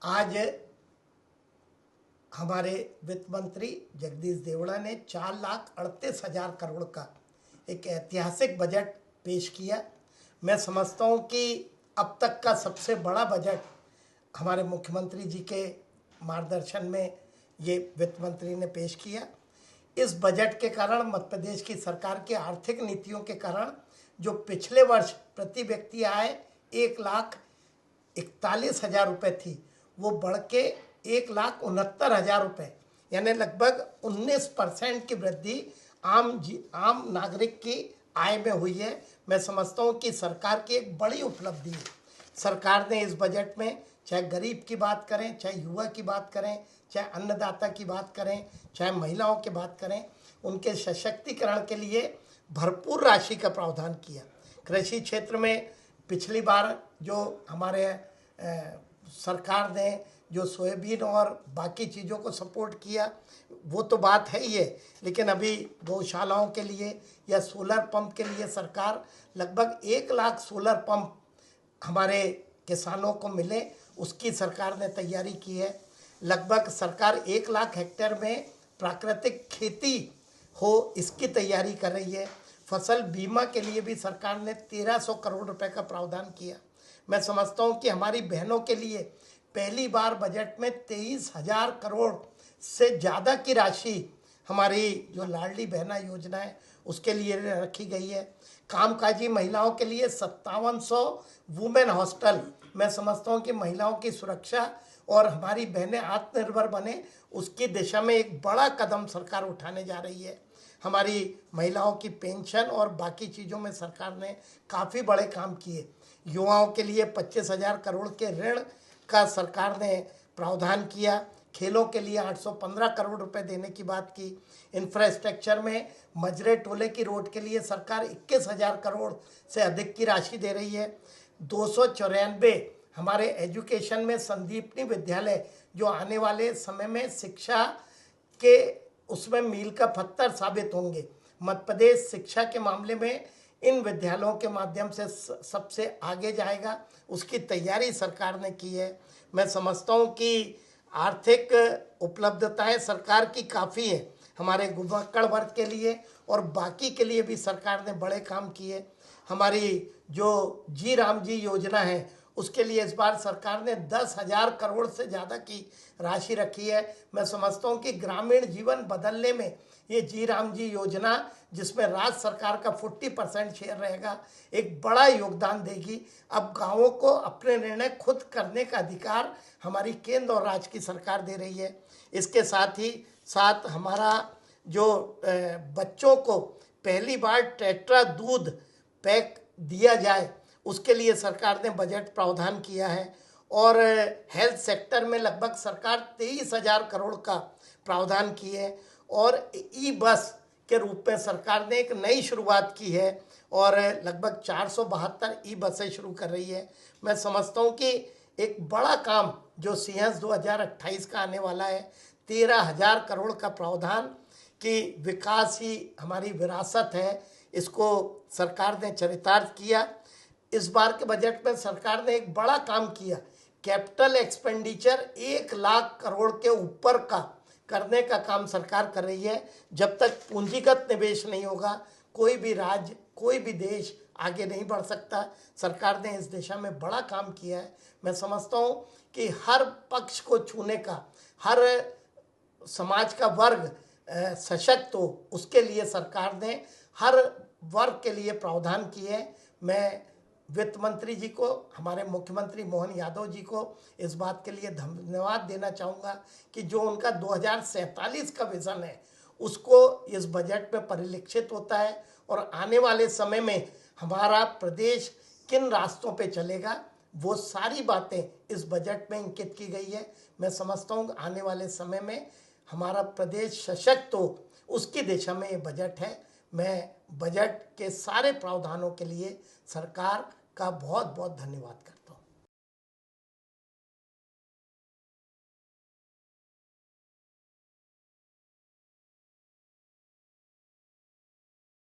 आज हमारे वित्त मंत्री जगदीश देवड़ा ने 4,38,000 करोड़ का एक ऐतिहासिक बजट पेश किया। मैं समझता हूँ कि अब तक का सबसे बड़ा बजट हमारे मुख्यमंत्री जी के मार्गदर्शन में ये वित्त मंत्री ने पेश किया। इस बजट के कारण मध्य प्रदेश की सरकार की आर्थिक नीतियों के कारण जो पिछले वर्ष प्रति व्यक्ति आय 1,41,000 रुपये थी, वो बढ़ के 1,69,000 रुपये, यानी लगभग 19% की वृद्धि आम नागरिक की आय में हुई है। मैं समझता हूँ कि सरकार की एक बड़ी उपलब्धि है। सरकार ने इस बजट में चाहे गरीब की बात करें, चाहे युवा की बात करें, चाहे अन्नदाता की बात करें, चाहे महिलाओं की बात करें, उनके सशक्तिकरण के लिए भरपूर राशि का प्रावधान किया। कृषि क्षेत्र में पिछली बार जो हमारे सरकार ने जो सोयाबीन और बाकी चीज़ों को सपोर्ट किया वो तो बात है ही है, लेकिन अभी गौशालाओं के लिए या सोलर पंप के लिए सरकार लगभग 1 लाख सोलर पंप हमारे किसानों को मिले, उसकी सरकार ने तैयारी की है। लगभग सरकार 1 लाख हेक्टेयर में प्राकृतिक खेती हो, इसकी तैयारी कर रही है। फसल बीमा के लिए भी सरकार ने 1,300 करोड़ रुपए का प्रावधान किया। मैं समझता हूँ कि हमारी बहनों के लिए पहली बार बजट में 23,000 करोड़ से ज़्यादा की राशि हमारी जो लाडली बहना योजना है उसके लिए रखी गई है। कामकाजी महिलाओं के लिए 5700 वुमेन हॉस्टल, मैं समझता हूँ कि महिलाओं की सुरक्षा और हमारी बहनें आत्मनिर्भर बने, उसकी दिशा में एक बड़ा कदम सरकार उठाने जा रही है। हमारी महिलाओं की पेंशन और बाकी चीज़ों में सरकार ने काफ़ी बड़े काम किए। युवाओं के लिए 25,000 करोड़ के ऋण का सरकार ने प्रावधान किया। खेलों के लिए 815 करोड़ रुपए देने की बात की। इंफ्रास्ट्रक्चर में मजरे टोले की रोड के लिए सरकार 21,000 करोड़ से अधिक की राशि दे रही है। 294 हमारे एजुकेशन में संदीपनी विद्यालय जो आने वाले समय में शिक्षा के उसमें मील का पत्थर साबित होंगे। मध्य प्रदेश शिक्षा के मामले में इन विद्यालयों के माध्यम से सबसे आगे जाएगा, उसकी तैयारी सरकार ने की है। मैं समझता हूँ कि आर्थिक उपलब्धताएं सरकार की काफ़ी है। हमारे गुबक्कड़ वर्ग के लिए और बाकी के लिए भी सरकार ने बड़े काम किए। हमारी जो जी राम जी योजना है उसके लिए इस बार सरकार ने 10,000 करोड़ से ज़्यादा की राशि रखी है। मैं समझता हूँ कि ग्रामीण जीवन बदलने में ये जी राम जी योजना, जिसमें राज्य सरकार का 40% शेयर रहेगा, एक बड़ा योगदान देगी। अब गांवों को अपने निर्णय खुद करने का अधिकार हमारी केंद्र और राज्य की सरकार दे रही है। इसके साथ ही साथ हमारा जो बच्चों को पहली बार टेट्रा दूध पैक दिया जाए, उसके लिए सरकार ने बजट प्रावधान किया है। और हेल्थ सेक्टर में लगभग सरकार 23,000 करोड़ का प्रावधान किए है। और ई बस के रूप में सरकार ने एक नई शुरुआत की है और लगभग 472 ई बसें शुरू कर रही है। मैं समझता हूँ कि एक बड़ा काम जो सिंहस्थ 2028 का आने वाला है, 13,000 करोड़ का प्रावधान कि विकास ही हमारी विरासत है, इसको सरकार ने चरितार्थ किया। इस बार के बजट में सरकार ने एक बड़ा काम किया। कैपिटल एक्सपेंडिचर 1 लाख करोड़ के ऊपर का करने का काम सरकार कर रही है। जब तक पूंजीगत निवेश नहीं होगा, कोई भी राज्य, कोई भी देश आगे नहीं बढ़ सकता। सरकार ने इस दिशा में बड़ा काम किया है। मैं समझता हूँ कि हर पक्ष को छूने का, हर समाज का वर्ग सशक्त हो, उसके लिए सरकार ने हर वर्ग के लिए प्रावधान किए। मैं वित्त मंत्री जी को, हमारे मुख्यमंत्री मोहन यादव जी को इस बात के लिए धन्यवाद देना चाहूँगा कि जो उनका 2047 का विज़न है उसको इस बजट में परिलक्षित होता है। और आने वाले समय में हमारा प्रदेश किन रास्तों पे चलेगा, वो सारी बातें इस बजट में इंकित की गई है। मैं समझता हूँ आने वाले समय में हमारा प्रदेश सशक्त हो, उसकी दिशा में ये बजट है। मैं बजट के सारे प्रावधानों के लिए सरकार का बहुत बहुत धन्यवाद करता हूँ।